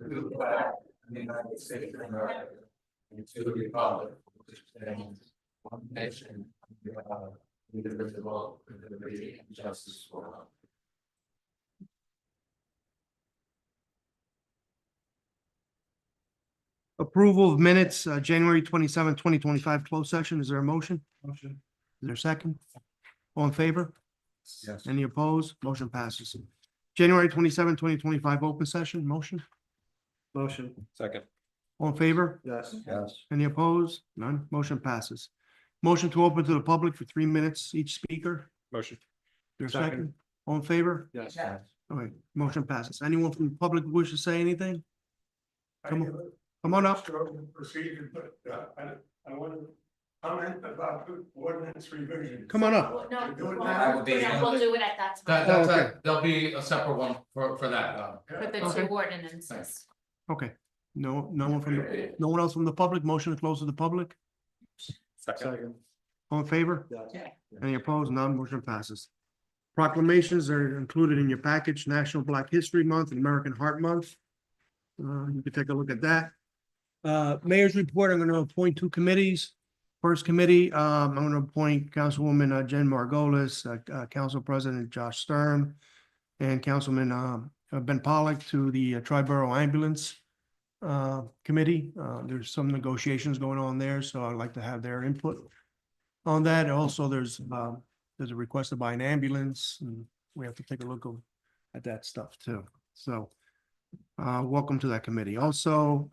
to the flag of the United States of America, and to the republic which stands one nation under God, indivisible, with liberty and justice for all. Approval of minutes, January 27, 2025, closed session. Is there a motion? Motion. Is there a second? All in favor? Yes. Any opposed? Motion passes. January 27, 2025, open session. Motion. Motion. Second. All in favor? Yes. Yes. Any opposed? None. Motion passes. Motion to open to the public for 3 minutes each speaker. Motion. Is there a second? Second. All in favor? Yes. All right, motion passes. Anyone from the public wish to say anything? Come on up. Procedure, but I want to comment about the ordinance revision. Come on up. Well, no, Do it we'll now. we'll do it at that That, time, that's Okay. it. There'll be a separate one for that. for the Okay. two ordinances. Okay. No one else from the public. Motion to close to the public. Second. All in favor? Yes. Any opposed? None. Motion passes. Proclamations are included in your package. National Black History Month and American Heart Month. You can take a look at that. Mayor's report, I'm going to appoint 2 committees. First committee, I'm going to appoint Councilwoman Jen Margolis, Council President Josh Stern, and Councilman Ben Pollock to the Triborough Ambulance Committee. There's some negotiations going on there, so I'd like to have their input on that. Also, there's a request to buy an ambulance, and we have to take a look at that stuff too. So welcome to that committee. Also,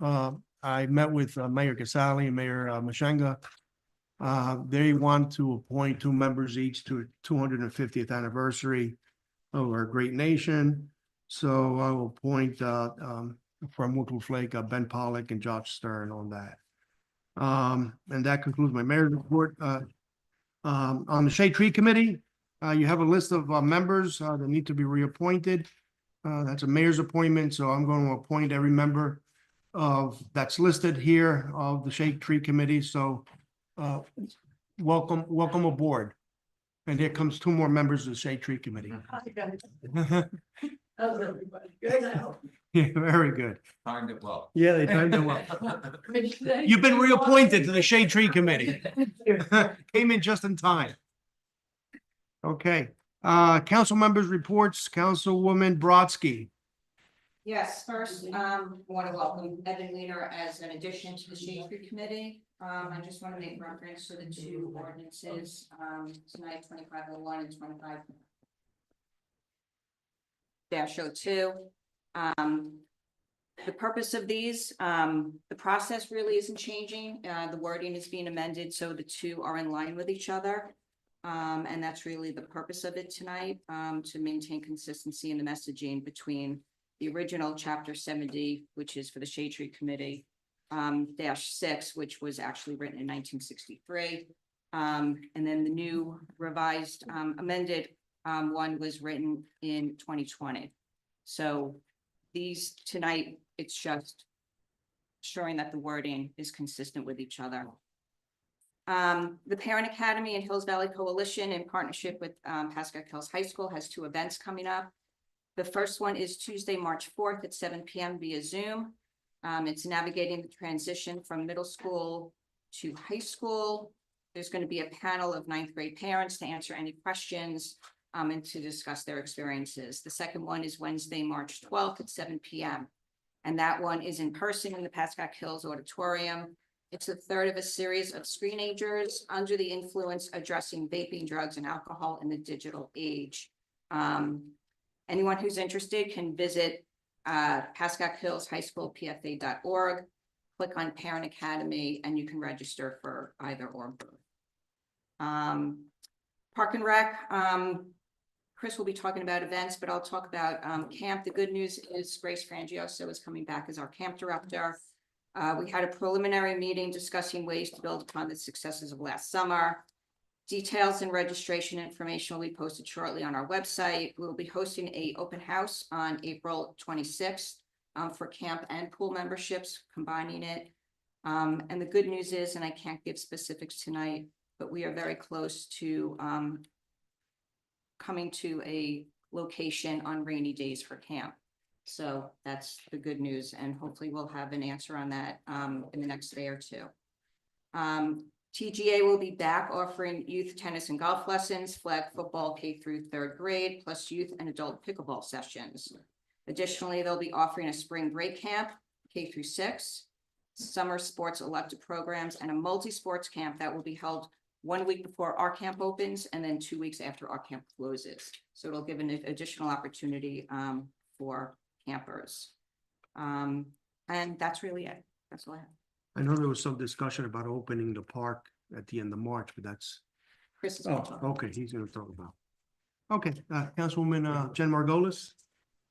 I met with Mayor Casali and Mayor Mashenga. They want to appoint 2 members each to 250th anniversary of our great nation. So I will appoint from Woodruff Lake, Ben Pollock and Josh Stern on that. And that concludes my mayor's report. On the Shade Tree Committee, you have a list of members that need to be reappointed. That's a mayor's appointment, so I'm going to appoint every member that's listed here of the Shade Tree Committee. So welcome aboard. And here comes 2 more members of the Shade Tree Committee. How's everybody? Good now. Yeah, very good. Timed it well. Yeah, they timed it well. You've been reappointed to the Shade Tree Committee. Came in just in time. Okay, council members' reports, Councilwoman Brodsky. Yes, first, want to welcome Evan Weiner as an addition to the Shade Tree Committee. I just want to make reference to the 2 ordinances, tonight 2501 and 25-02. The purpose of these, the process really isn't changing. The wording is being amended, so the 2 are in line with each other. And that's really the purpose of it tonight, to maintain consistency in the messaging between the original chapter 70, which is for the Shade Tree Committee, -6, which was actually written in 1963. And then the new revised, amended one was written in 2020. So these tonight, it's just ensuring that the wording is consistent with each other. The Parent Academy and Hills Valley Coalition, in partnership with Pascack Hills High School, has 2 events coming up. The first one is Tuesday, March 4th at 7 p.m. via Zoom. It's navigating the transition from middle school to high school. There's going to be a panel of 9th grade parents to answer any questions and to discuss their experiences. The second one is Wednesday, March 12th at 7 p.m. And that one is in person in the Pascack Hills Auditorium. It's the 3rd of a series of screenagers under the influence addressing vaping, drugs, and alcohol in the digital age. Anyone who's interested can visit Pascack Hills High School PFA.org, click on Parent Academy, and you can register for either or both. Park and Rec, Chris will be talking about events, but I'll talk about camp. The good news is Grace Frangioso is coming back as our camp director. We had a preliminary meeting discussing ways to build upon the successes of last summer. Details and registration information will be posted shortly on our website. We'll be hosting an open house on April 26th for camp and pool memberships, combining it. And the good news is, and I can't give specifics tonight, but we are very close to coming to a location on rainy days for camp. So that's the good news, and hopefully we'll have an answer on that in the next day or two. TGA will be back offering youth tennis and golf lessons, flag football K through 3rd grade, plus youth and adult pickleball sessions. Additionally, they'll be offering a spring break camp, K through 6, summer sports elective programs, and a multi-sports camp that will be held 1 week before our camp opens and then 2 weeks after our camp closes. So it'll give an additional opportunity for campers. And that's really it. That's all I have. I know there was some discussion about opening the park at the end of March, but that's, Chris is. oh, okay, he's gonna talk about. Okay, Councilwoman, Jen Margolis?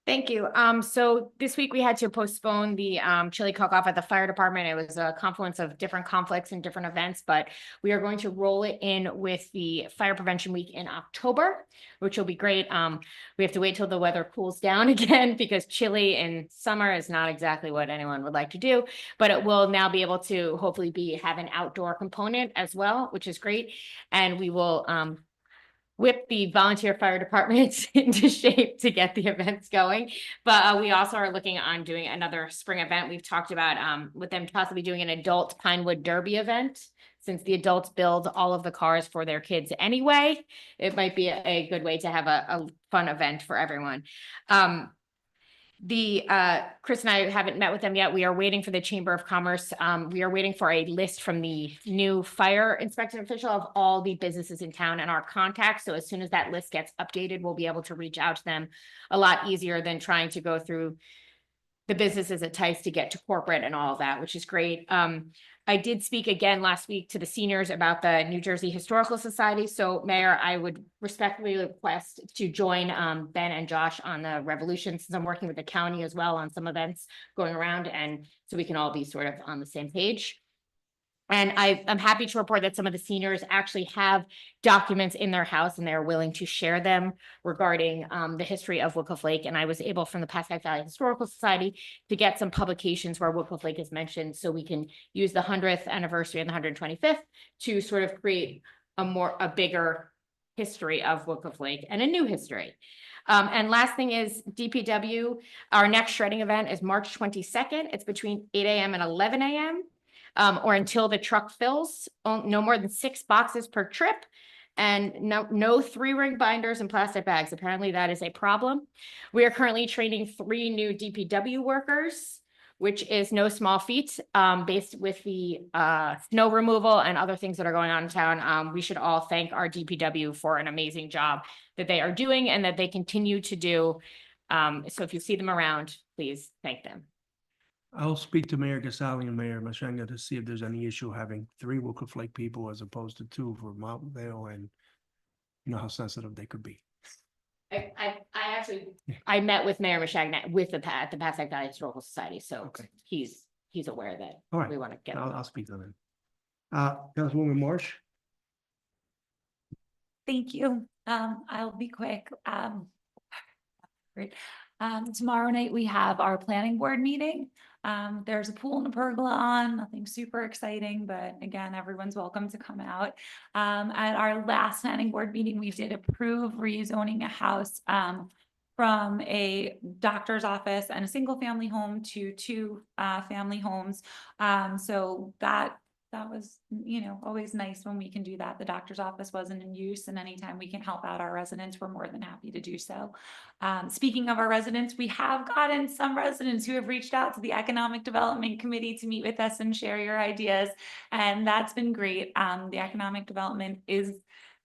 Thank you. So this week we had to postpone the chili cook-off at the fire department. It was a confluence of different conflicts and different events, but we are going to roll it in with the fire prevention week in October, which will be great. We have to wait till the weather cools down again because chili in summer is not exactly what anyone would like to do, but it will now be able to hopefully have an outdoor component as well, which is great. And we will whip the volunteer fire departments into shape to get the events going. But we also are looking on doing another spring event. We've talked about with them possibly doing an adult Pinewood Derby event. Since the adults build all of the cars for their kids anyway, it might be a good way to have a fun event for everyone. Chris and I haven't met with them yet. We are waiting for the Chamber of Commerce. We are waiting for a list from the new fire inspection official of all the businesses in town and our contacts. So as soon as that list gets updated, we'll be able to reach out to them a lot easier than trying to go through the businesses at Tice to get to corporate and all of that, which is great. I did speak again last week to the seniors about the New Jersey Historical Society. So Mayor, I would respectfully request to join Ben and Josh on the Revolution, since I'm working with the county as well on some events going around, and so we can all be sort of on the same page. And I'm happy to report that some of the seniors actually have documents in their house and they're willing to share them regarding the history of Woodcliff Lake. And I was able from the Pascack Valley Historical Society to get some publications where Woodcliff Lake is mentioned, so we can use the 100th anniversary and the 125th to sort of create a bigger history of Woodcliff Lake and a new history. And last thing is DPW, our next shredding event is March 22nd. It's between 8 a.m. and 11 a.m. Or until the truck fills, no more than 6 boxes per trip, and no 3-ring binders and plastic bags. Apparently that is a problem. We are currently training 3 new DPW workers, which is no small feat, based with the snow removal and other things that are going on in town. We should all thank our DPW for an amazing job that they are doing and that they continue to do. So if you see them around, please thank them. I'll speak to Mayor Casali and Mayor Mashenga to see if there's any issue having 3 Woodcliff Lake people as opposed to 2 for Mountain Vale, and you know how sensitive they could be. I met with Mayor Mashagna with at the Pascack Valley Historical Society, so Okay. he's aware that All right. we want to get. I'll speak to them. Councilwoman Marsh? Thank you. I'll be quick. Great. Tomorrow night we have our planning board meeting. There's a pool and a pergola on, nothing super exciting, but again, everyone's welcome to come out. At our last planning board meeting, we did approve rezoning a house from a doctor's office and a single family home to 2 family homes. So that was, you know, always nice when we can do that. The doctor's office wasn't in use, and anytime we can help out our residents, we're more than happy to do so. Speaking of our residents, we have gotten some residents who have reached out to the Economic Development Committee to meet with us and share your ideas, and that's been great. The Economic Development is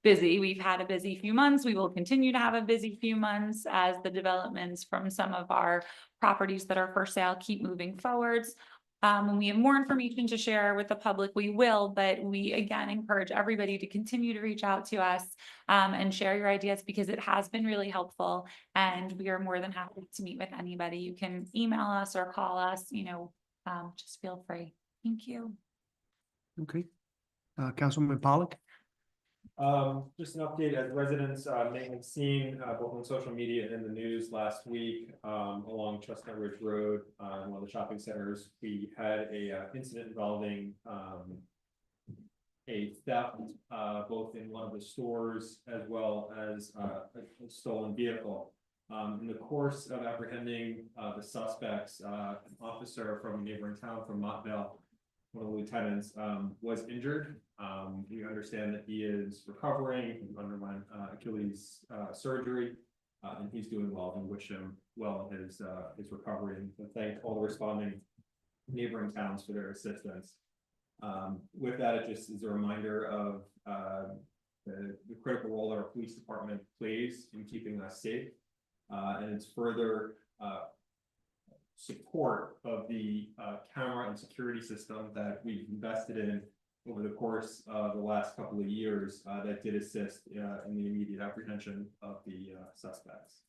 busy. We've had a busy few months. We will continue to have a busy few months as the developments from some of our properties that are for sale keep moving forwards. When we have more information to share with the public, we will, but we again encourage everybody to continue to reach out to us and share your ideas, because it has been really helpful, and we are more than happy to meet with anybody. You can email us or call us, you know, just feel free. Thank you. Okay. Councilman Pollack? Just an update, as residents may have seen both on social media and the news last week, along Chestnut Ridge Road, one of the shopping centers, we had a incident involving a theft, both in one of the stores as well as a stolen vehicle. In the course of apprehending the suspects, an officer from a neighboring town from Montvale, one of the lieutenants, was injured. We understand that he is recovering, he underwent Achilles surgery, and he's doing well. We wish him well in his recovery, and thank all the responding neighboring towns for their assistance. With that, it just is a reminder of the critical role that our police department plays in keeping us safe. And it's further support of the camera and security system that we've invested in over the course of the last couple of years that did assist in the immediate apprehension of the suspects.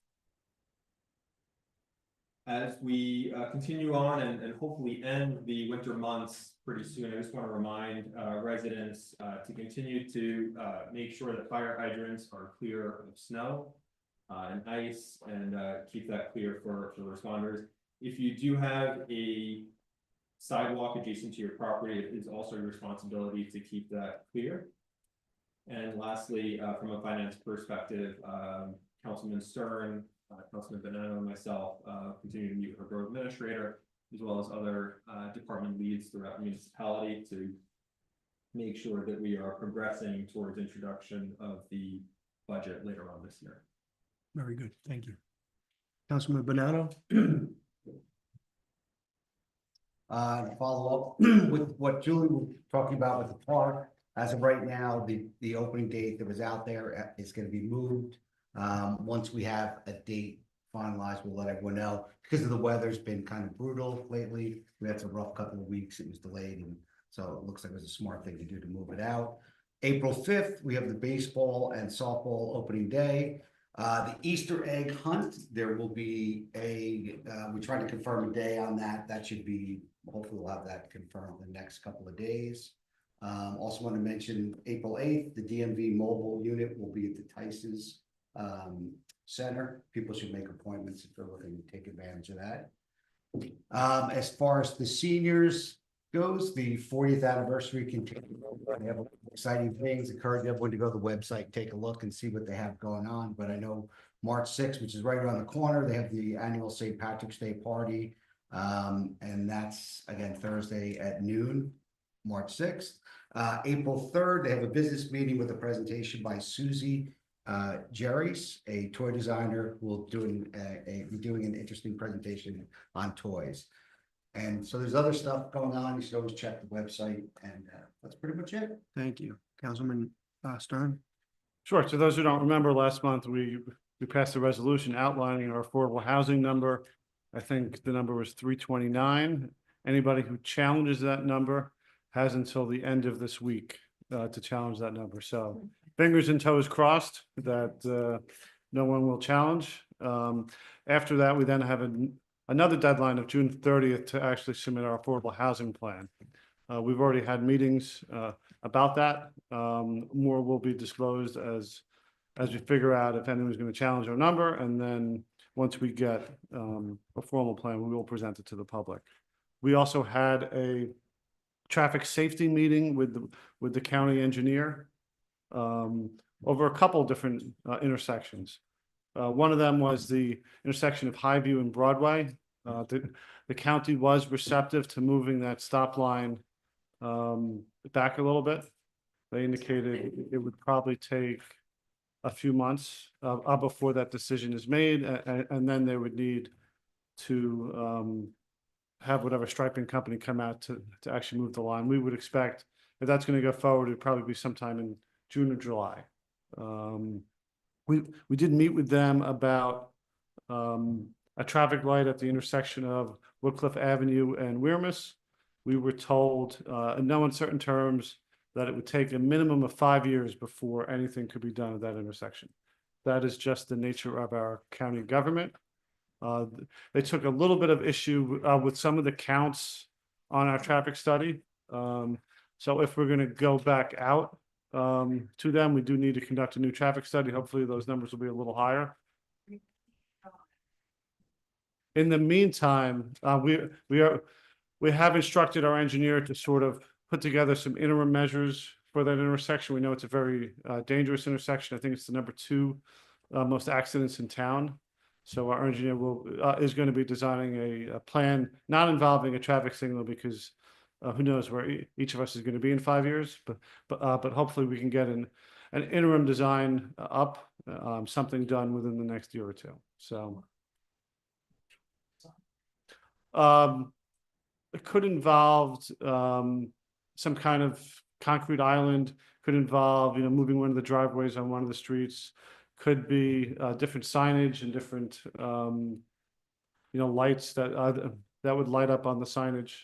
As we continue on and hopefully end the winter months pretty soon, I just want to remind residents to continue to make sure that fire hydrants are clear of snow and ice, and keep that clear for responders. If you do have a sidewalk adjacent to your property, it is also your responsibility to keep that clear. And lastly, from a finance perspective, Councilman Stern, Councilman Bonanno, and myself continue to meet with our borough administrator, as well as other department leads throughout the municipality to make sure that we are progressing towards introduction of the budget later on this year. Very good, thank you. Councilman Bonanno? Follow up with what Julie was talking about with the park. As of right now, the opening date that was out there is going to be moved. Once we have a date finalized, we'll let everyone know. Because of the weather's been kind of brutal lately, we had some rough couple of weeks, it was delayed, and so it looks like it was a smart thing to do to move it out. April 5th, we have the baseball and softball opening day. The Easter egg hunt, there will be we tried to confirm a day on that. That should be, hopefully we'll have that confirmed in the next couple of days. Also want to mention April 8th, the DMV mobile unit will be at the Tice's Center. People should make appointments if they're looking to take advantage of that. As far as the seniors goes, the 40th anniversary continues. They have exciting things. Encourage everyone to go to the website, take a look and see what they have going on. But I know March 6th, which is right around the corner, they have the annual St. Patrick's Day party. And that's again Thursday at noon, March 6th. April 3rd, they have a business meeting with a presentation by Susie Jerry's, a toy designer, who will be doing an interesting presentation on toys. And so there's other stuff going on. You should always check the website, and that's pretty much it. Thank you. Councilman Stern? Sure. So those who don't remember, last month we passed a resolution outlining our affordable housing number. I think the number was 329. Anybody who challenges that number has until the end of this week to challenge that number. So fingers and toes crossed that no one will challenge. After that, we then have another deadline of June 30th to actually submit our affordable housing plan. We've already had meetings about that. More will be disclosed as we figure out if anyone's going to challenge our number, and then once we get a formal plan, we will present it to the public. We also had a traffic safety meeting with the county engineer over a couple different intersections. One of them was the intersection of Highview and Broadway. The county was receptive to moving that stop line back a little bit. They indicated it would probably take a few months before that decision is made, and then they would need to have whatever striping company come out to actually move the line. We would expect if that's going to go forward, it'd probably be sometime in June or July. We did meet with them about a traffic light at the intersection of Woodcliff Avenue and Weirmus. We were told in no uncertain terms that it would take a minimum of 5 years before anything could be done at that intersection. That is just the nature of our county government. They took a little bit of issue with some of the counts on our traffic study. So if we're going to go back out to them, we do need to conduct a new traffic study. Hopefully those numbers will be a little higher. In the meantime, we have instructed our engineer to sort of put together some interim measures for that intersection. We know it's a very dangerous intersection. I think it's the number 2 most accidents in town. So our engineer is going to be designing a plan, not involving a traffic signal, because who knows where each of us is going to be in 5 years, but hopefully we can get an interim design up, something done within the next year or two. So it could involve some kind of concrete island, could involve, moving one of the driveways on one of the streets, could be different signage and different, lights that would light up on the signage.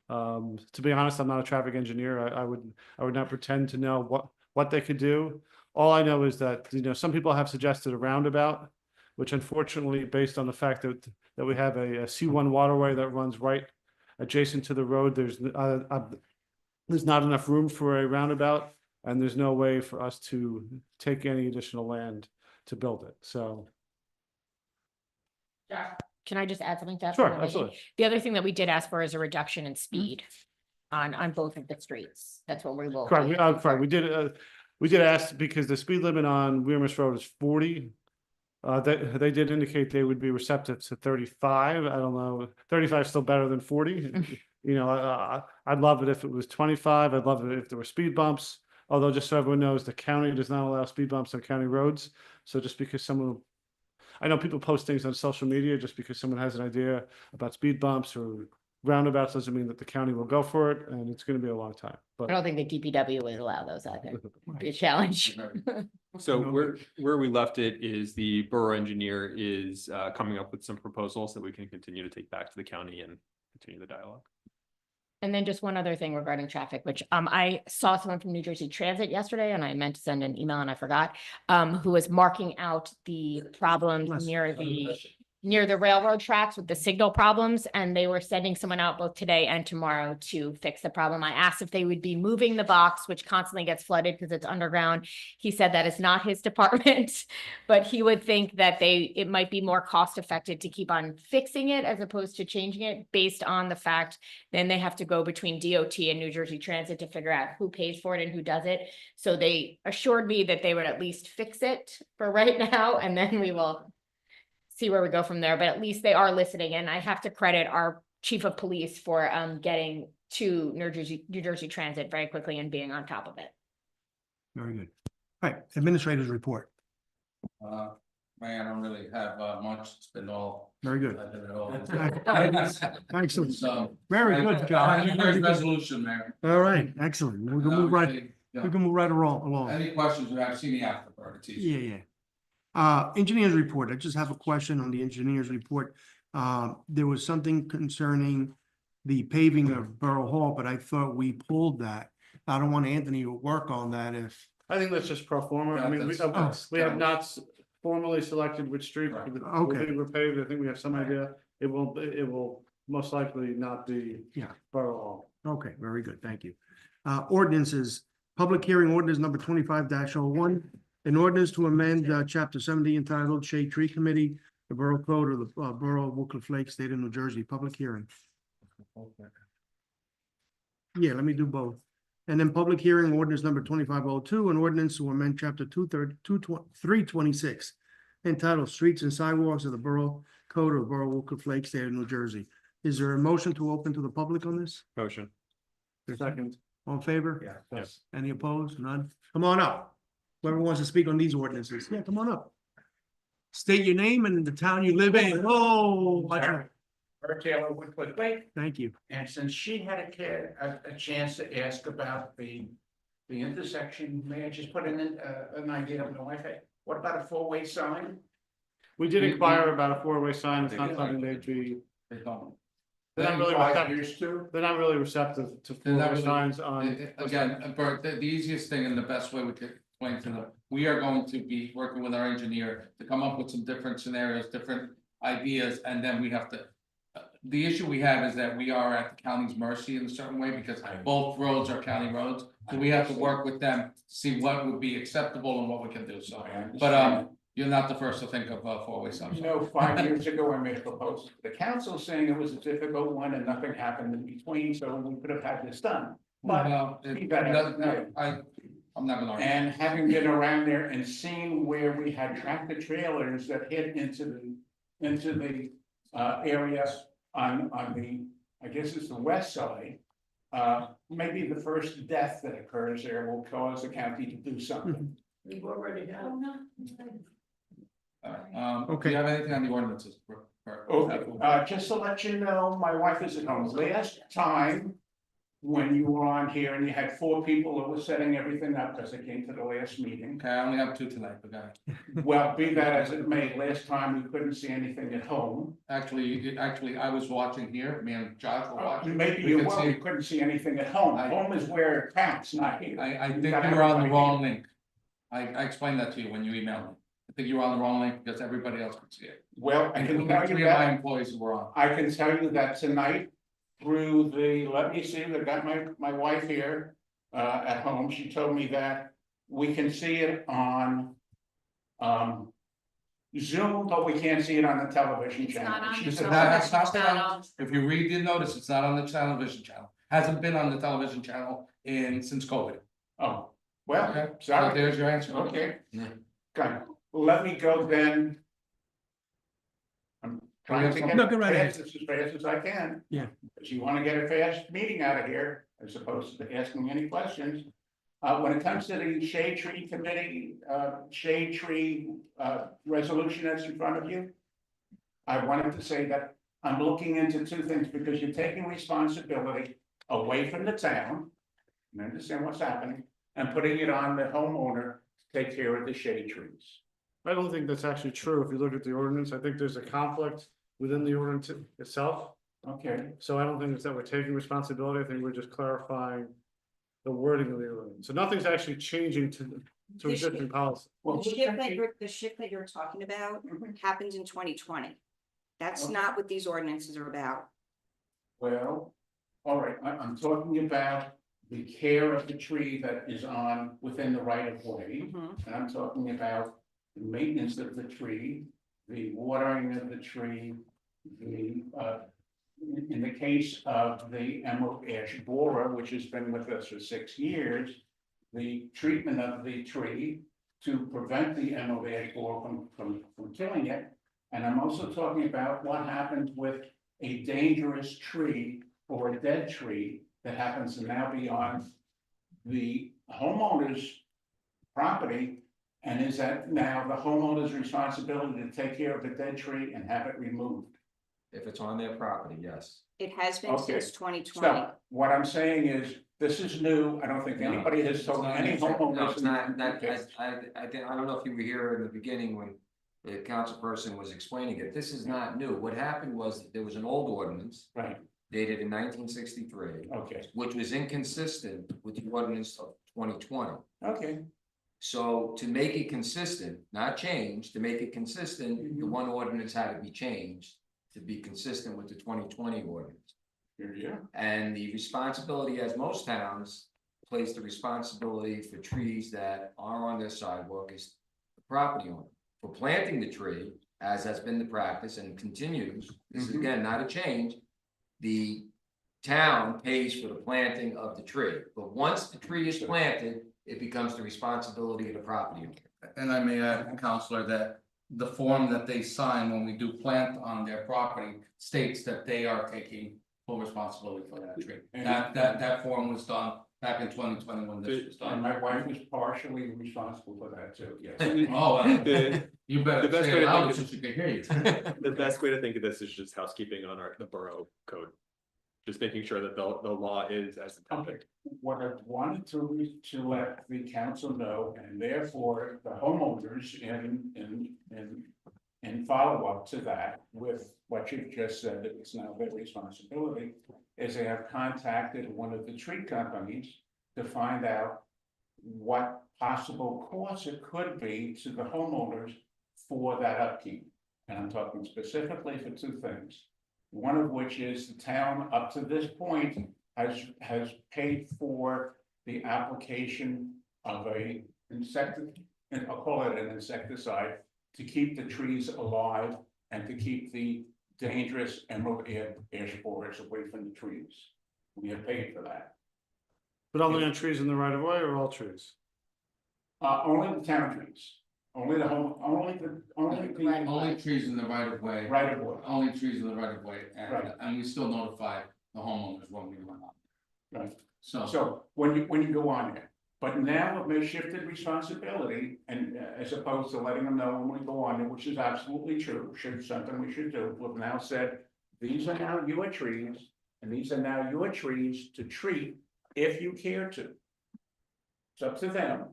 To be honest, I'm not a traffic engineer. I would not pretend to know what they could do. All I know is that, some people have suggested a roundabout, which unfortunately, based on the fact that we have a C1 waterway that runs right adjacent to the road, there's not enough room for a roundabout, and there's no way for us to take any additional land to build it. So. Can I just add something to that? Sure, absolutely. The other thing that we did ask for is a reduction in speed on both of the streets. That's what we will. Correct. We did ask, because the speed limit on Weirmus Road is 40. They did indicate they would be receptive to 35. I don't know. 35 is still better than 40. I'd love it if it was 25. I'd love it if there were speed bumps. Although, just so everyone knows, the county does not allow speed bumps on county roads. So just because I know people post things on social media, just because someone has an idea about speed bumps or roundabouts doesn't mean that the county will go for it, and it's going to be a long time. I But don't think the DPW would allow those either. It'd be a challenge. So where we left it is the borough engineer is coming up with some proposals that we can continue to take back to the county and continue the dialogue. And then just one other thing regarding traffic, which I saw someone from New Jersey Transit yesterday, and I meant to send an email and I forgot, who was marking out the problems near the railroad tracks with the signal problems, and they were sending someone out both today and tomorrow to fix the problem. I asked if they would be moving the box, which constantly gets flooded because it's underground. He said that is not his department, but he would think that it might be more cost effective to keep on fixing it as opposed to changing it, based on the fact then they have to go between DOT and New Jersey Transit to figure out who pays for it and who does it. So they assured me that they would at least fix it for right now, and then we will see where we go from there, but at least they are listening. And I have to credit our chief of police for getting to New Jersey Transit very quickly and being on top of it. Very good. All right, administrators report. Man, I don't really have much. It's been all. Very good. I've been at all. Excellent. So. Very good, John. First resolution, Mayor. All right, excellent. We can move right. We can move right along. Any questions you have, see me after. It's easy. Yeah. Engineers report. I just have a question on the engineers report. There was something concerning the paving of Borough Hall, but I thought we pulled that. I don't want Anthony to work on that if. I think that's just pro forma. I mean, we have not formally selected which street will be repaved. I think we have some idea. It will most likely not be Borough Hall. Okay, very good. Thank you. Ordinances, public hearing ordinance number 25-01. An ordinance to amend chapter 70 entitled Shade Tree Committee, the Borough Code of the Borough of Woodcliff Lake, State of New Jersey. Public hearing. Yeah, let me do both. And then public hearing ordinance number 2502, an ordinance to amend chapter 326 entitled Streets and Sidewalks of the Borough Code of the Borough of Woodcliff Lake, State of New Jersey. Is there a motion to open to the public on this? Motion. Second. All in favor? Yeah. Yes. Any opposed? None? Come on up. Whoever wants to speak on these ordinances. Yeah, come on up. State your name and the town you live in. Oh, watch out. Bert Taylor, Woodcliff Lake, Thank you. and since she had a chance to ask about the intersection, may I just put in an idea of the Wi-Fi? What about a four-way sign? We did inquire about a four-way sign. It's not something they'd be. They don't. They're not really receptive. Years too? They're not really receptive to They're not four-way really- signs on. Again, Bert, the easiest thing and the best way we could explain to them, we are going to be working with our engineer to come up with some different scenarios, different ideas, and then we have to. The issue we have is that we are at the county's mercy in a certain way, because both roads are county roads. So we have to work with them, to see what would be acceptable and what we can do, so, but, you're not the first to think of four-way signs. You know, 5 years ago, I made a proposal to the council saying it was a difficult one and nothing happened in between, so we could have had this done. But Well, I'm not gonna argue. And having been around there and seeing where we had tractor trailers that hit into into the area on the, I guess it's the west side. Maybe the first death that occurs there will cause the county to do something. We've already had. Do Okay. you have anything on the ordinances? Okay, just to let you know, my wife is at home. Last time, when you were on here and you had 4 people that were setting everything up, because I came to the last meeting. Okay, I only have 2 tonight, but go ahead. Well, be that as it may, last time we couldn't see anything at home. Actually, I was watching here, me and Josh were watching. Maybe We you could were, see- you couldn't see anything at home. I- Home is where it counts, not here. I think got you were on the everybody wrong here. link. I explained that to you when you emailed me. I think you were on the wrong link because everybody else could see it. Well, I can Including tell 3 you of my that, employees who were on. I can tell you that tonight through the, let me see, I've got my wife here at home. She told me that we can see it on Zoom, but we can't see it on the television It's channel. not on She the said That's television not channel. If you read the notice, it's not on the television channel. Hasn't been on the television channel since COVID. Oh, well, Okay, so sorry. there's your answer. Okay. Yeah. Okay, let me go then. I'm trying to get No, go right ahead. as fast as I can. Yeah. Because you want to get a fast meeting out of here, as opposed to asking any questions. When it comes to the shade tree committee, shade tree, resolution that's in front of you. I wanted to say that I'm looking into 2 things, because you're taking responsibility away from the town. And understand what's happening, and putting it on the homeowner to take care of the shade trees. I don't think that's actually true. If you look at the ordinance, I think there's a conflict within the ordinance itself. Okay, So I don't think it's that we're taking responsibility. I think we're just clarifying the wording of the ordinance. So nothing's actually changing to existing policy. well, The shift that you're talking about happened in 2020. That's Okay. not what these ordinances are about. well, all right, I'm talking about the care of the tree that is on within the right of way. Mhm. And I'm talking about the maintenance of the tree, the watering of the tree, the, in the case of the emerald ash borer, which has been with us for 6 years, the treatment of the tree to prevent the emerald ash borer from killing it. And I'm also talking about what happens with a dangerous tree or a dead tree that happens to now be on the homeowner's property. And is that now the homeowner's responsibility to take care of the dead tree and have it removed? If it's on their property, yes. It has been Okay. since 2020. So what I'm saying is, this is new. I don't think anybody has told any homeowners. No, it's not, that, Okay. I think, I don't know if you were here in the beginning when the council person was explaining it. This is not new. What happened was there was an old ordinance Right, dated in 1963, okay, which was inconsistent with the ordinance of 2020. okay, So to make it consistent, not change, to make it consistent, the one ordinance had to be changed to be consistent with the 2020 ordinance. here you go. And the responsibility, as most towns place the responsibility for trees that are on their sidewalk, is the property owner. For planting the tree, as has been the practice and continues, this is Mhm. again not a change. The town pays for the planting of the tree, but once the tree is planted, it becomes the responsibility of the property owner. And I may add, Counselor, that the form that they sign when we do plant on their property states that they are taking full responsibility for that tree. That form was done back in 2020 when this was And done. my wife is partially responsible for that too, yes. Oh, well, you better the best say way it to loud think so is- she can hear you. The best way to think of this is just housekeeping on the borough code. Just making sure that the law is as intended. What I wanted to let the council know, and therefore the homeowners in follow-up to that with what you've just said, that it's now their responsibility, is they have contacted one of the tree companies to find out what possible costs it could be to the homeowners for that upkeep. And I'm talking specifically for 2 things. One of which is the town up to this point has paid for the application of a and I'll call it an insecticide, to keep the trees alive and to keep the dangerous emerald ash borers away from the trees. We have paid for that. But only on trees in the right of way or all trees? Only the town trees, only the home, only the Only trees in the right of way. right of way. Only trees in the right of way, Right. and we still notify the homeowners when we run out. Right. So, So when you go on there, but now we've shifted responsibility and as opposed to letting them know when we go on there, which is absolutely true, something we should do. We've now said, these are now your trees and these are now your trees to treat if you care to. It's up to them.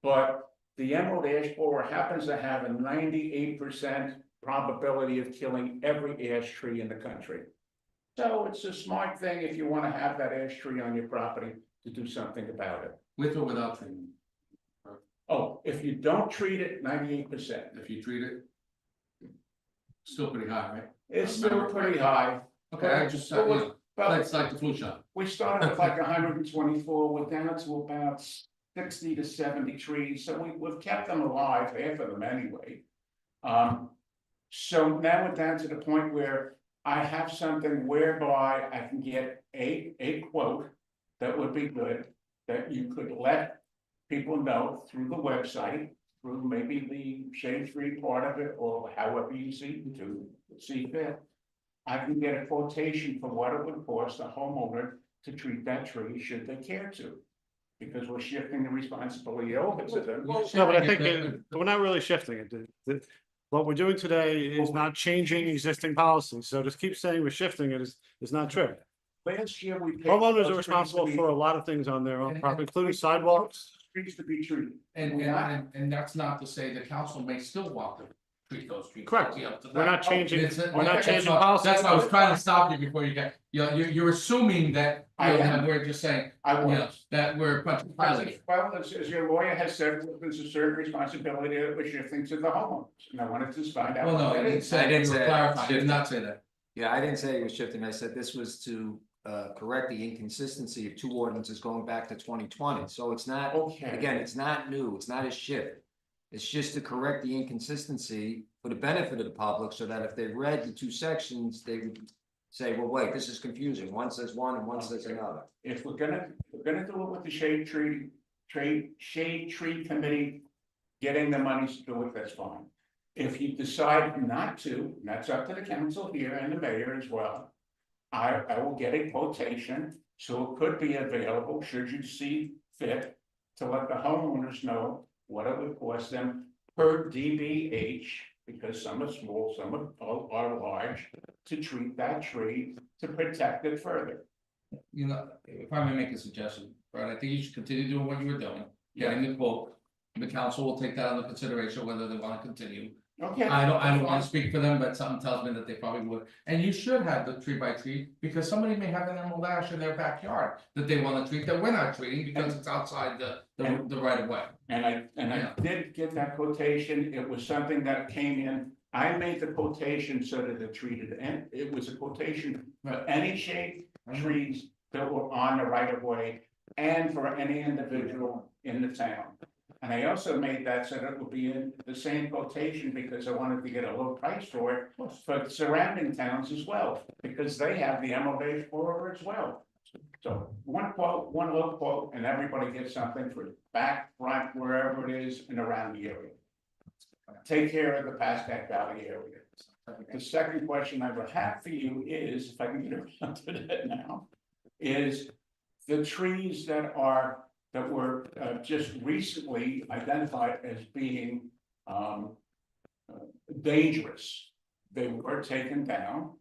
But the emerald ash borer happens to have a 98% probability of killing every ash tree in the country. So it's a smart thing if you want to have that ash tree on your property to do something about it. with or without treatment, Oh, if you don't treat it, 98%. if you treat it. Still pretty high, right? It's still pretty high. Okay, I just, But we- but that's like the flu shot. we started with like 124, we're down to about 60 to 70 trees, so we've kept them alive, half of them anyway. So now we're down to the point where I have something whereby I can get a quote that would be good, that you could let people know through the website, through maybe the shade tree part of it, or however you see fit. I can get a quotation for what it would cost a homeowner to treat that tree should they care to. Because we're shifting the responsibility over to them. No, but I think we're not really shifting it. What we're doing today is not changing existing policies. So just keep saying we're shifting it is not true. Last year we. paid Homeowners those are trees responsible to be- for a lot of things on their own property, including sidewalks. Trees to be treated. And that's not to say the council may still want to treat those trees. Correct. It'll be up to We're them. not changing, It's a- we're not okay, changing so policy. That's why I was trying to stop you before you get, you're assuming that, I am. that we're just saying, I you know, was. that we're a bunch of pilots. Well, as your lawyer has said, there's a certain responsibility that we're shifting to the homeowners, and I wanted to find out. Well, no, what I it didn't is. say, I you didn't were say- clarifying, I did not say that. Yeah, I didn't say it was shifting. I said this was to correct the inconsistency of two ordinances going back to 2020. So it's not, Okay. again, it's not new. It's not a shift. It's just to correct the inconsistency for the benefit of the public, so that if they read the two sections, they would say, well, wait, this is confusing. One says one and one says another. If we're gonna do it with the shade tree committee, getting the money to do it, that's fine. If you decide not to, and that's up to the council here and the mayor as well. I will get a quotation, so it could be available, should you see fit, to let the homeowners know what it would cost them per DBH, because some are small, some are large, to treat that tree to protect it further. You know, if I may make a suggestion, Brad, I think you should continue doing what you were doing, getting the quote. The council will take that under consideration, whether they want to continue. Okay. I don't want to speak for them, but something tells me that they probably would. And you should have the tree by tree, because somebody may have an emerald ash in their backyard that they want to treat, that we're not treating because it's outside the right of way. And I did get that quotation, it was something that came in, I made the quotation so that it treated, and it was a quotation for any shade trees that were on the right of way. And for any individual in the town. And I also made that so that it would be in the same quotation, because I wanted to get a low price for it. For surrounding towns as well, because they have the emerald ash borer as well. So one quote, one low quote, and everybody gets something for back, front, wherever it is and around the area. Take care of the Pascack Valley area. The second question I would have for you is, if I can get around to that now, is the trees that were just recently identified as being dangerous. They were taken down.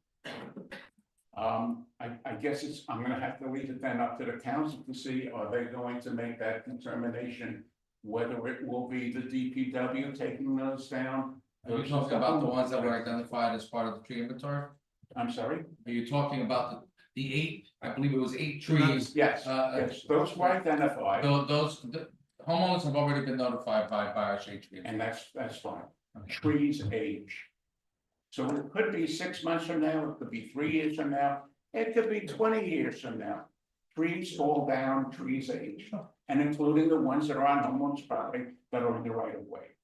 I guess I'm gonna have to leave it then up to the council to see, are they going to make that determination? Whether it will be the DPW taking those down? Are you talking about the ones that were identified as part of the tree inventory? I'm sorry? Are you talking about the 8, I believe it was 8 trees? Yes, yes, those were identified, The homeowners have already been notified by our shade tree. and that's fine. Trees age. So it could be 6 months from now, it could be 3 years from now, it could be 20 years from now. Trees fall down, trees age, and including the ones that are on homeowners' property that are in the right of way.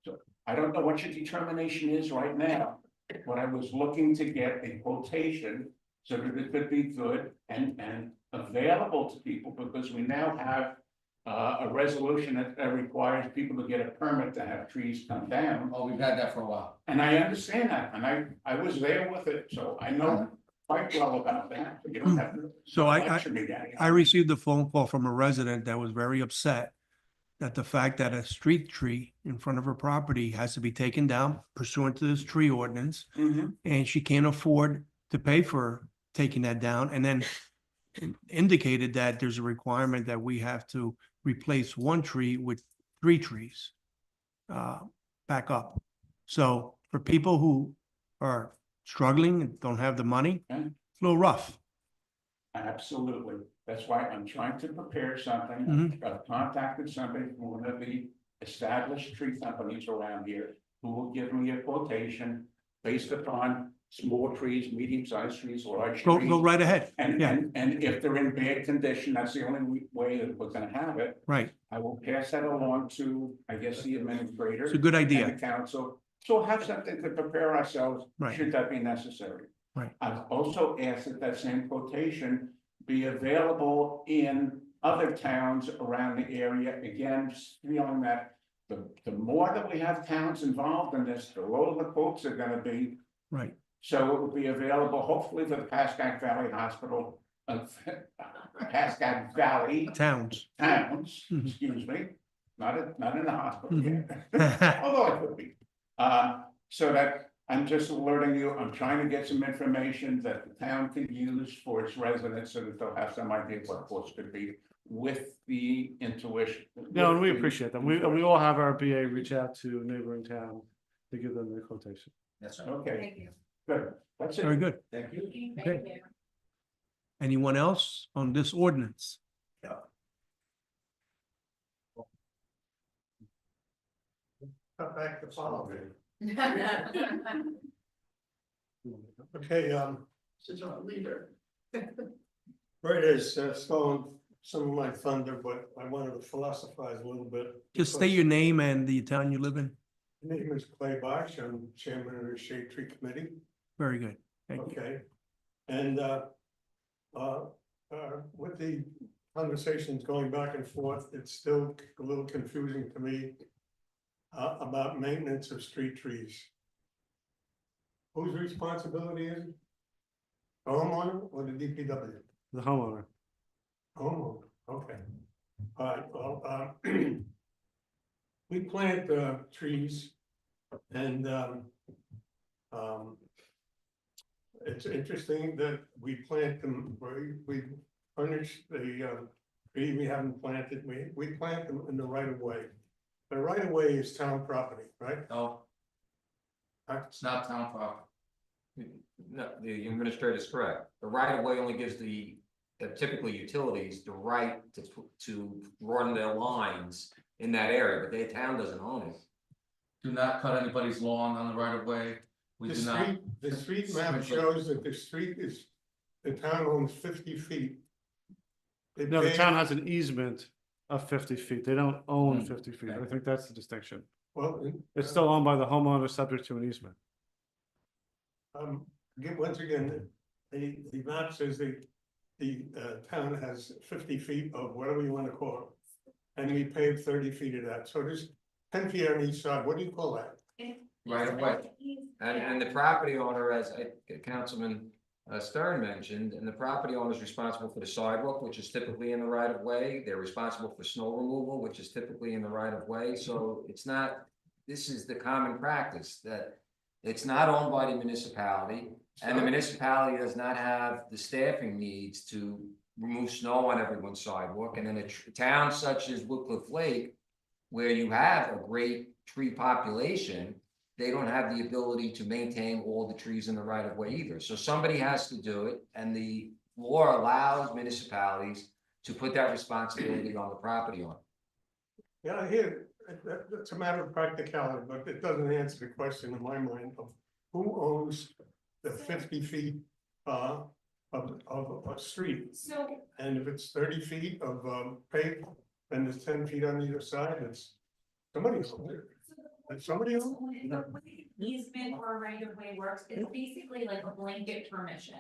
So I don't know what your determination is right now, but I was looking to get a quotation so that it could be good and available to people, because we now have a resolution that requires people to get a permit to have trees come down. Oh, we've had that for a while. And I understand that, and I was there with it, so I know quite well about that. You don't have to So lecture me, Danny. I received a phone call from a resident that was very upset that the fact that a street tree in front of her property has to be taken down pursuant to this tree ordinance, Mhm. and she can't afford to pay for taking that down, and then indicated that there's a requirement that we have to replace one tree with 3 trees back up. So for people who are struggling and don't have the money, Yeah. it's a little rough. Absolutely. That's why I'm trying to prepare something. Mhm. I've contacted somebody from one of the established tree companies around here who will give me a quotation based upon small trees, medium-sized trees, large trees. Go right ahead. And, Yeah. and if they're in bad condition, that's the only way that we're gonna have it. Right. I will pass that along to, I guess, the administrator. It's a good idea. And the council, so we'll have something to prepare ourselves, Right. should that be necessary. Right. I've also asked that that same quotation be available in other towns around the area, again, just feeling that the more that we have towns involved in this, the lower the quotes are gonna be. Right. So it will be available hopefully for the Pascack Valley Hospital, Pascack Valley Towns. towns, Mhm. excuse me, not in the hospital Mhm. yet, although it could be. So that I'm just alerting you, I'm trying to get some information that the town can use for its residents so that they'll have some idea what costs could be with the intuition. No, and we with the- appreciate that. We all have our BA reach out to neighboring town to give them the quotation. That's right. Okay, good, that's Very it, good. thank you. Okay. Anyone else on this ordinance? Cut back to follow me. Okay, this is our leader. Where it is, stolen some of my thunder, but I wanted to philosophize a little bit. Just state your name and the town you live in. My name is Clay Bosch, I'm chairman of the Shade Tree Committee. Very good. Thank you. Okay, and with the conversations going back and forth, it's still a little confusing to me about maintenance of street trees. Whose responsibility is it? The homeowner or the DPW? The homeowner. Homeowner, okay. All right, well, we plant trees and it's interesting that we plant them, we furnish the tree we haven't planted, we plant them in the right of way. The right of way is town property, right? No, it's not town property. No, the administrator is correct. The right of way only gives the typically utilities the right to run their lines in that area, but the town doesn't own it. Do not cut anybody's lawn on the right of way. We The do not. street, the street map shows that the street is, the town owns 50 feet. They No, the pay- town has an easement of 50 feet. They don't own Hmm. 50 feet. I think that's the distinction. Well, It's still owned by the homeowner subject to an easement. again, once again, the map says the town has 50 feet of whatever you wanna call it. And we paved 30 feet of that, so there's 10 feet on each side, what do you call that? Right of way. And the property owner, as Councilman Stern mentioned, and the property owner is responsible for the sidewalk, which is typically in the right of way. They're responsible for snow removal, which is typically in the right of way. So it's not, this is the common practice that it's not owned by the municipality. And the municipality does not have the staffing needs to remove snow on everyone's sidewalk. And in a town such as Woodcliff Lake, where you have a great tree population, they don't have the ability to maintain all the trees in the right of way either. So somebody has to do it, and the law allows municipalities to put that responsibility on the property owner. Yeah, I hear, it's a matter of practicality, but it doesn't answer the question in my mind of who owns the 50 feet of a street. So And if it's 30 feet of paved, and there's 10 feet on either side, it's somebody owns it. It's somebody owns it. the way easement or right of way works, it's basically like a blanket permission.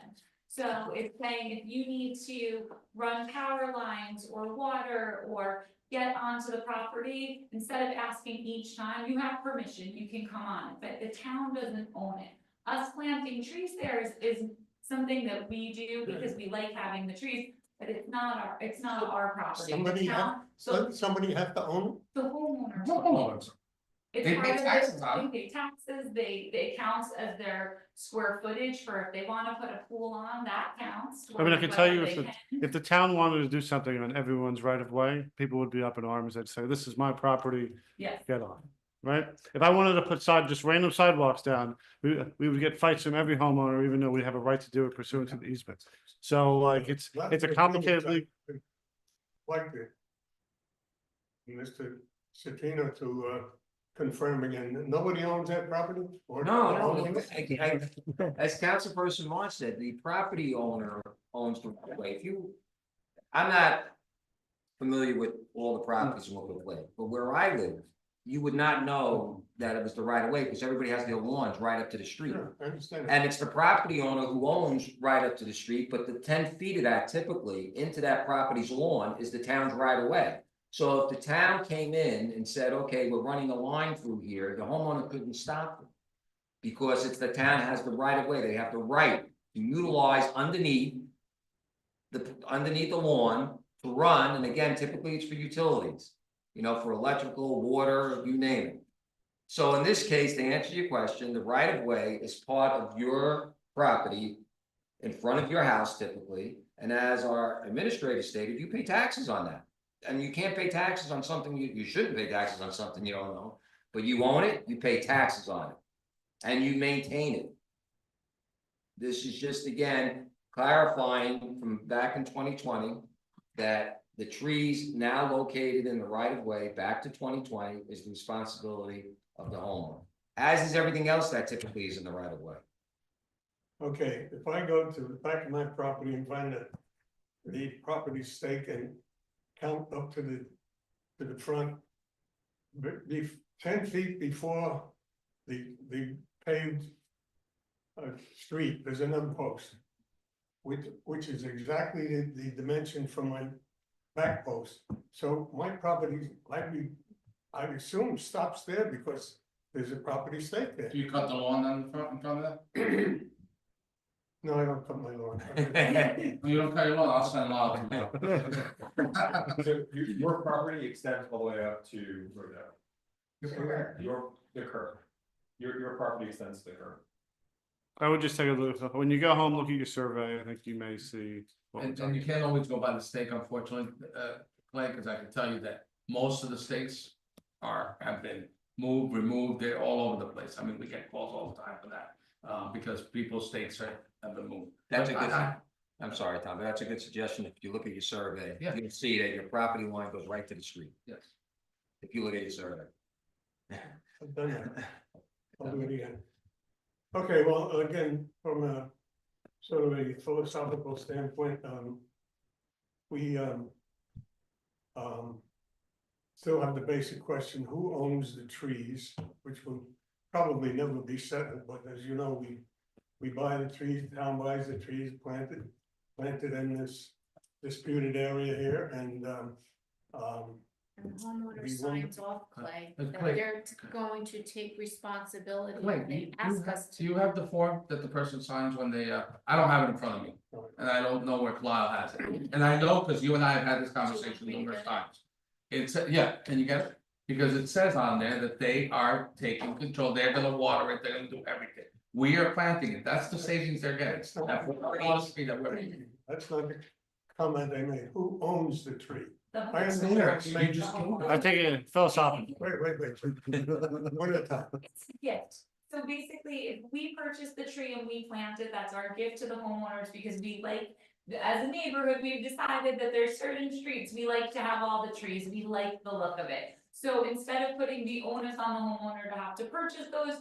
So it's saying if you need to run power lines or water or get onto the property, instead of asking each time, you have permission, you can come on it, but the town doesn't own it. Us planting trees there is something that we do because we like having the trees, but it's not our property. The Somebody town, so somebody have to own the homeowners. Homeowners. It's They part pay of taxes their, on they pay taxes, it counts as their square footage for if they wanna put a pool on, that counts. I mean, I can tell you whether if they if the town wanted to do something on everyone's right of way, people would be up in arms. They'd say, this is my property, Yes, get on. Right? If I wanted to put just random sidewalks down, we would get fights from every homeowner, even though we have a right to do it pursuant to the easement. So like, it's a complicated legal. like it. Mr. Citrino to confirm again, nobody owns that property? Or- No, as Councilperson March said, the property owner owns the right of way. I'm not familiar with all the properties in Wilkes Lake, but where I live, you would not know that it was the right of way because everybody has their lawns right up to the street. Sure, I understand. And it's the property owner who owns right up to the street, but the 10 feet of that typically into that property's lawn is the town's right of way. So if the town came in and said, okay, we're running a line through here, the homeowner couldn't stop them. Because it's the town has the right of way, they have the right to utilize underneath the lawn to run, and again, typically it's for utilities. You know, for electrical, water, you name it. So in this case, to answer your question, the right of way is part of your property in front of your house typically, and as our administrator stated, you pay taxes on that. And you can't pay taxes on something, you shouldn't pay taxes on something you don't know, but you own it, you pay taxes on it. And you maintain it. This is just, again, clarifying from back in 2020, that the trees now located in the right of way back to 2020 is the responsibility of the homeowner. As is everything else that typically is in the right of way. Okay, if I go to the back of my property and find the property stake and count up to the front. Be 10 feet before the paved street, there's an post. Which is exactly the dimension from my back post. So my property, I assume stops there because there's a property stake there. Do you cut the lawn on the front, in front of that? No, I don't cut my lawn. You don't cut your lawn, I'll send lawn to you. So your property extends all the way up to Rodeo. The curb. Your property extends to the curb. I would just take a look, when you go home, look at your survey, I think you may see. what we're And talking you can't always go by the stake, unfortunately, Clay, because I can tell you that most of the stakes have been moved, removed, they're all over the place. I mean, we get calls all the time for that, because people's stakes have been moved. That's a good, I- I'm sorry, Tom, but that's a good suggestion. If you look at your survey, Yeah. you'll see that your property line goes right to the street. Yes. If you look at your survey. I've done that. I'll do it again. Okay, well, again, from a sort of a philosophical standpoint, we still have the basic question, who owns the trees, which will probably never be settled, but as you know, we buy the trees, the town buys the trees planted in this disputed area here, and And the homeowner We signs won't- off, Clay, Clay. that they're going to take responsibility, Wait, and they ask us to. do you have the form that the person signs when they, I don't have it in front of me, and I don't know where Lyle has it. And I know, because you and I have had this conversation numerous times. It's, yeah, can you get it? Because it says on there that they are taking control, they're gonna water it, they're gonna do everything. We are planting it, that's the savings they're getting, that philosophy that we're making. that's not the comment I made, who owns the tree? The I homeowner. understand. You just can't- I take it philosophically. Wait, one at a time. It's a gift. So basically, if we purchase the tree and we plant it, that's our gift to the homeowners because we like. As a neighborhood, we've decided that there's certain streets, we like to have all the trees, we like the look of it. So instead of putting the onus on the homeowner to have to purchase those,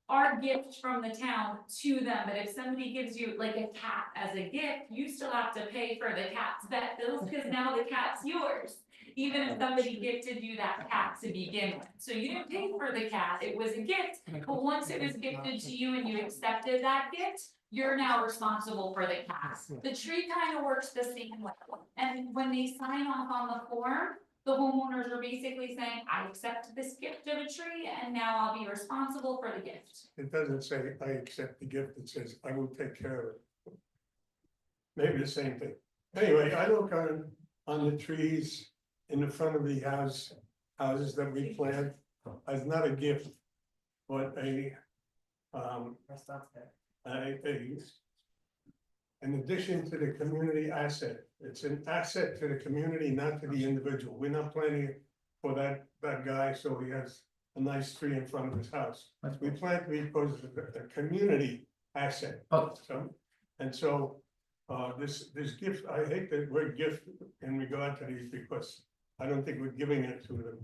our gift from the town to them, but if somebody gives you like a cat as a gift, you still have to pay for the cat's vet bills, cause now the cat's yours. Even if somebody gifted you that cat to begin with, so you didn't pay for the cat, it was a gift, but once it was gifted to you and you accepted that gift. You're now responsible for the cat. The tree kind of works the same way, and when they sign off on the form, the homeowners are basically saying, I accept this gift of a tree and now I'll be responsible for the gift. It doesn't say, I accept the gift, it says, I will take care of it. Maybe the same thing. Anyway, I look on the trees in the front of the houses that we plant, as not a gift, but in addition to the community asset. It's an asset to the community, not to the individual. We're not planting it for that guy, so he has a nice tree in front of his house. We plant it because it's a community asset. Oh. So, this gift, I hate the word gift in regard to these because I don't think we're giving it to them.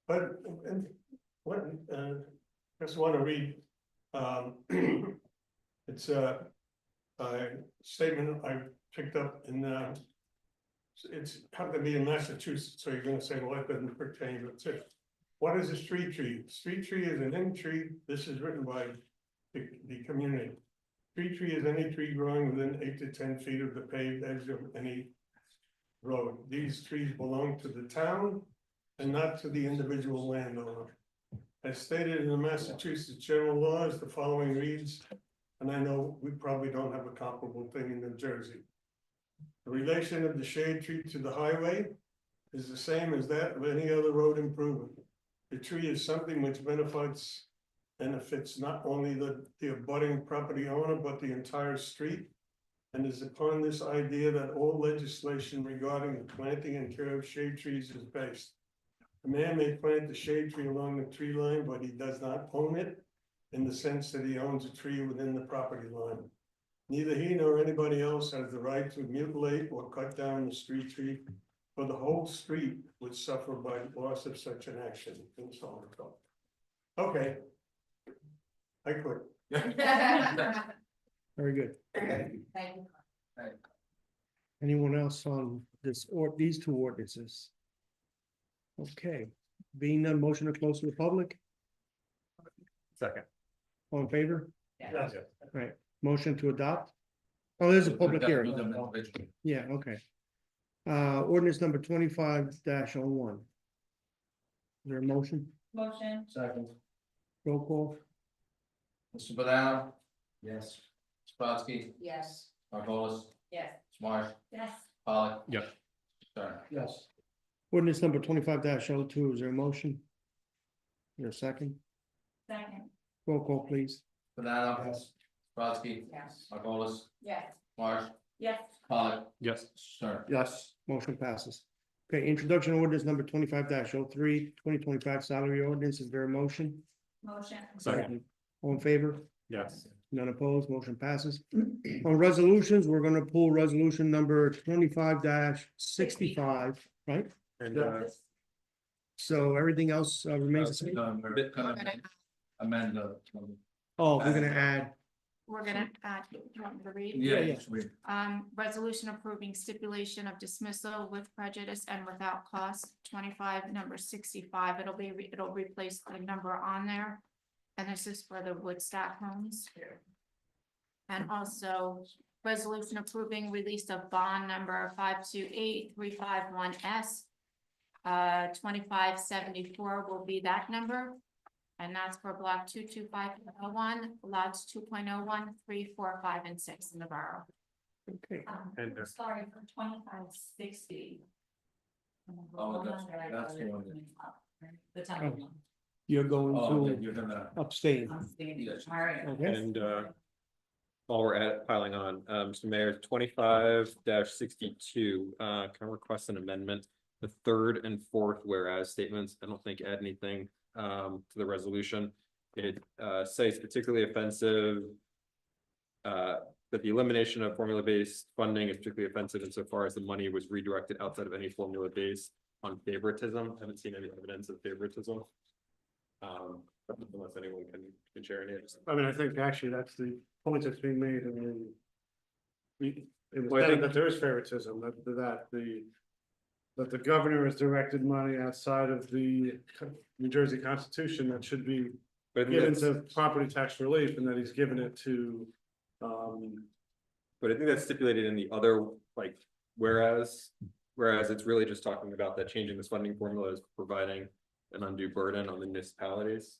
But, just wanna read, it's a statement I picked up in, it's happened to be in Massachusetts, so you're gonna say, well, that doesn't pertain, but it's, what is a street tree? Street tree is an in tree, this is written by the community. Street tree is any tree growing within 8 to 10 feet of the paved edge of any road. These trees belong to the town and not to the individual landowner. As stated in the Massachusetts general laws, the following reads, and I know we probably don't have a comparable thing in New Jersey. The relation of the shade tree to the highway is the same as that of any other road improvement. The tree is something which benefits not only the abutting property owner, but the entire street. And is upon this idea that all legislation regarding the planting and care of shade trees is based. A man may plant the shade tree along the tree line, but he does not own it in the sense that he owns a tree within the property line. Neither he nor anybody else has the right to mutilate or cut down the street tree, for the whole street would suffer by loss of such an action, and so on and so on. Okay. I quit. Very good. Thank you. Anyone else on this or these two ordinances? Okay, being none, motion to close to the public, Second. all in favor? Yes. Right, motion to adopt? Oh, there's a public We've got to hearing. do them individually. Yeah, okay. Ordinance number 25-01. Is there a motion? Motion. Second. Roll call? Mr. Banana, Yes. Spotsky, Yes. Margolis, Yes. Marsh, Yes. Pollock. Yes. Stern. Yes. Ordinance number 25-02, is there a motion? Is there a second? Second. Roll call, please. Banana. Yes. Spotsky, Yes. Margolis, Yes. Marsh, Yes. Pollock, Yes. Stern. Yes. Motion passes. Okay, introduction ordinance number 25-03, 2025 salary ordinance, is there a motion? Motion. Second. All in favor? Yes. None opposed, motion passes. On resolutions, we're gonna pull resolution number 25-65, right? And, So everything else remains the same? We're gonna amend the. Oh, we're gonna add, We're gonna add, do you want me to read? Yeah, yeah. yes, we. Resolution approving stipulation of dismissal with prejudice and without cost, 25, number 65, it'll replace the number on there. And this is for the Woodstock homes. And also, resolution approving release of bond number 528-351S. 2574 will be that number. And that's for block 22501, lots 2.01, 3, 4, 5, and 6 in the borough. okay, And, Sorry, for 2560. Oh, that's the one. The Oh. You're going Oh, to you're gonna. abstain, Yes. All right. okay? and, while we're piling on, Mr. Mayor, 25-62, can I request an amendment? The third and fourth whereas statements, I don't think add anything, to the resolution. It, says particularly offensive. That the elimination of formula-based funding is particularly offensive insofar as the money was redirected outside of any formula base on favoritism. I haven't seen any evidence of favoritism. Unless anyone can share any. I mean, I think actually that's the point that's being made, I mean. Well, I think- That there is favoritism, that the governor has directed money outside of the New Jersey Constitution that should be But I think given that's- to property tax relief, and that he's given it to, But I think that's stipulated in the other, like, whereas Whereas it's really just talking about that changing this funding formula is providing an undue burden on the municipalities.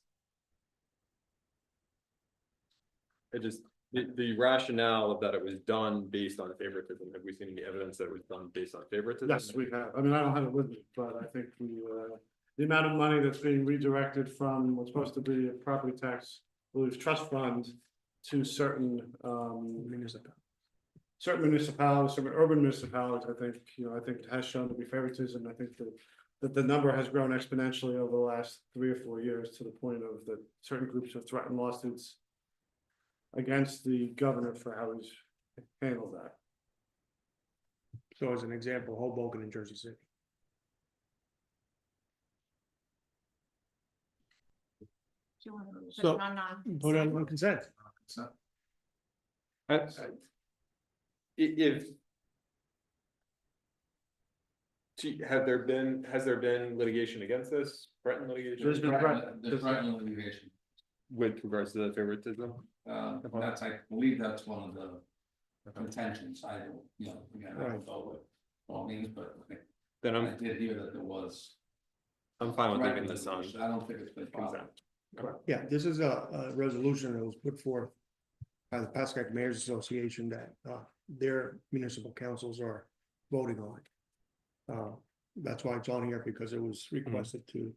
It just, the rationale of that it was done based on favoritism, have we seen any evidence that it was done based on favoritism? Yes, we have. I mean, I don't have it with me, but I think the amount of money that's being redirected from what's supposed to be a property tax, I believe, trust fund to certain municipalities, certain urban municipalities, I think, I think it has shown to be favoritism. I think that the number has grown exponentially over the last 3 or 4 years to the point of that certain groups have threatened lawsuits against the governor for how he's handled that. So as an example, Hoboken and Jersey City. Do you want to put So, it on Put it on consent. If. Has there been litigation against this, threatened litigation? There's been There's threatened litigation. With regards to the favoritism? That's, I believe that's one of the contentions, I don't, again, I don't know what all means, but Then I did hear that there was. I'm fine with leaving threatened this on. litigation. I don't think it's been filed. Yeah, this is a resolution that was put forth by the Pascack Mayors Association that their municipal councils are voting on. That's why it's on here, because it was requested to.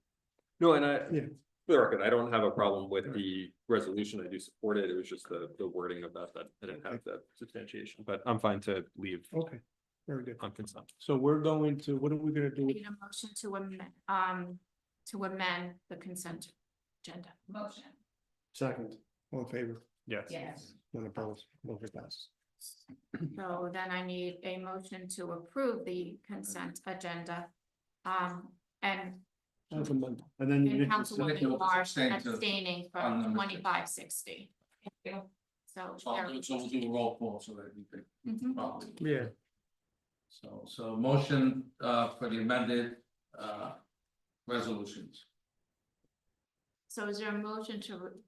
No, and Yeah. for the record, I don't have a problem with the resolution. I do support it. It was just the wording of that I didn't have that substantiation, but I'm fine to leave Okay, very good. on consent. So we're going to, what are we gonna do? Need a motion to amend the consent agenda. Motion. Second, All in favor? Yes. Yes. None opposed? Motion passes. So then I need a motion to approve the consent agenda. And As amended. and then you need to Councilwoman Marsh abstain to- abstaining on from number 2560. So. So we'll do a roll call so that you can. Mhm. probably- Yeah, So motion for the amended resolutions. So is there a motion to?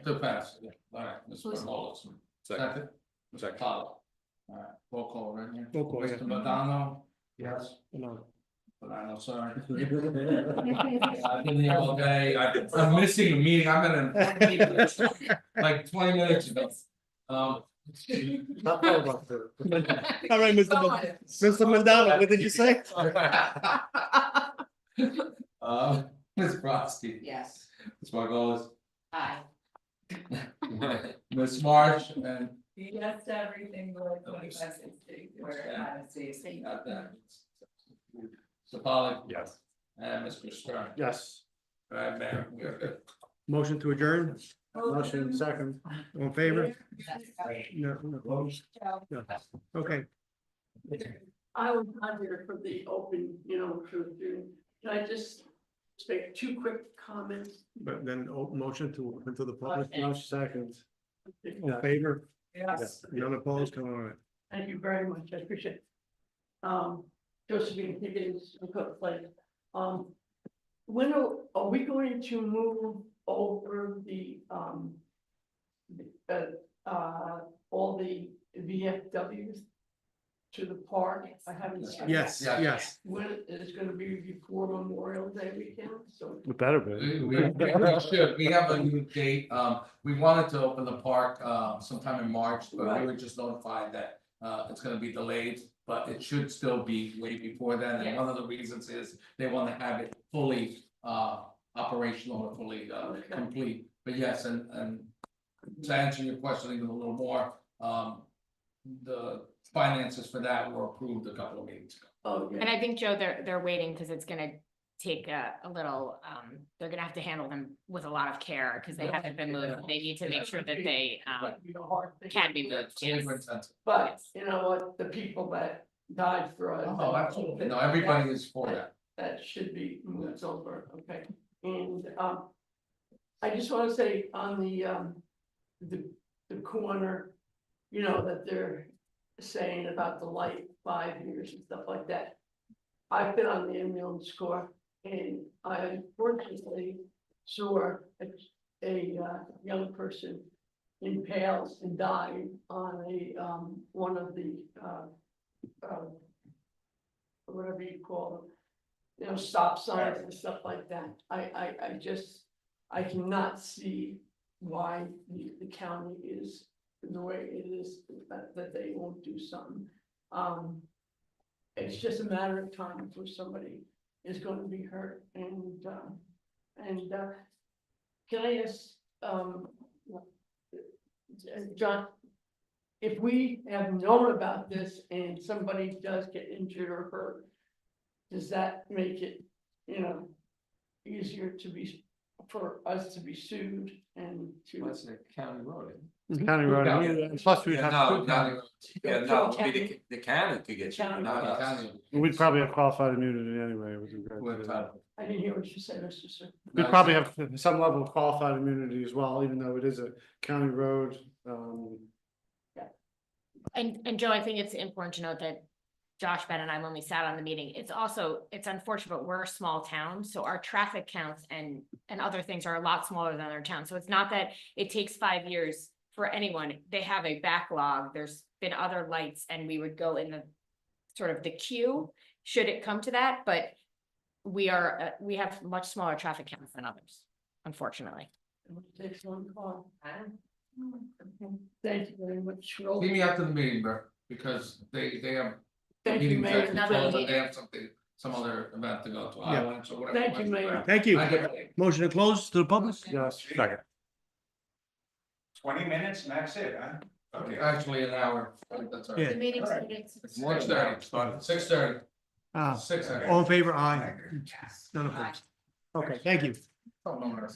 To pass, yeah, all right, Mr. Who's- Wallace. Second. Mr. Second. Pollock. All right, roll call right here. Roll call, yeah. Mr. Madonna? Yes. no. Madonna, sorry. I've been here all day, I'm missing a meeting, I'm in a like 20 minutes ago. All right, Mr. Madonna, what did you say? Ms. Brodsky. Yes. Ms. Margolis, Aye. Ms. Marsh, and Yes, to everything but 2560, where it kind of stays. got that. Mr. Pollock. Yes. And Mr. Stern. Yes, All right, Mayor, we are good. Motion to adjourn, motion second. all in favor? No, opposed? No. Okay, I was not here for the open, for June. Can I just make 2 quick comments? but then motion to open to the public, No second. all in favor? Yes. None opposed, come on. Thank you very much. I appreciate it. Josephine Higgins, Cook Place. When are we going to move over all the VFWs to the park? I haven't seen. Yes, yes. When it's gonna be before Memorial Day weekend, so. It better be. We should, we have a new date, we wanted to open the park, sometime in March, but we Right. were just notified that. It's gonna be delayed, but it should still be way before then, and one of the reasons is they wanna have it fully, operational and fully, complete. But yes, and to answer your question even a little more, the finances for that were approved a couple of meetings ago. Oh, And I think, Joe, they're waiting because it's gonna take a little, they're gonna have to handle them with a lot of care because they haven't been moved. They need to make sure that they can be moved. It's Yes. labor intensive. But you know what, the people that died for us. Oh, absolutely, no, everybody is for that. That should be moved over, okay, and, I just wanna say on the corner, that they're saying about the light 5 years and stuff like that. I've been on the ambulance corps, and I unfortunately saw a young person impaled and died on one of the, or whatever you call them. You know, stop signs and stuff like that. I just, I cannot see why the county is the way it is, that they won't do something. It's just a matter of time before somebody is gonna be hurt can I ask, John, if we have known about this and somebody does get injured or hurt, does that make it, you know, easier to be, for us to be sued and to? What's the county road? County road, and plus we'd Yeah, have, no, to- no, yeah, no, it'd be the county could get you, County. not us. we'd probably have qualified immunity anyway. with regard to that. I didn't hear what you said, Mr. Sir. We'd probably have some level of qualified immunity as well, even though it is a county road. And Joe, I think it's important to note that Josh, Ben and I, when we sat on the meeting, it's unfortunate, but we're a small town, so our traffic counts and other things are a lot smaller than other towns. So it's not that it takes 5 years for anyone. They have a backlog. There's been other lights and we would go in the sort of the queue, should it come to that, but we have much smaller traffic counts than others, unfortunately. It takes one call. Thank you very much. Leave me after the meeting, bro, because they have. Thank you, meetings Mayor. actually closed, but they have something, some other event to go to. Yeah. Islands or whatever. Thank you, Mayor. Thank you. I get it. Motion to close to the public? Yes, second. 20 minutes and that's it, huh? Okay. Actually, an hour. I think that's all right. Yeah. The meeting's. 6:30, 6:30. Ah, 6:30. all in favor, aye. None opposed. Okay, thank you. Oh, no, no.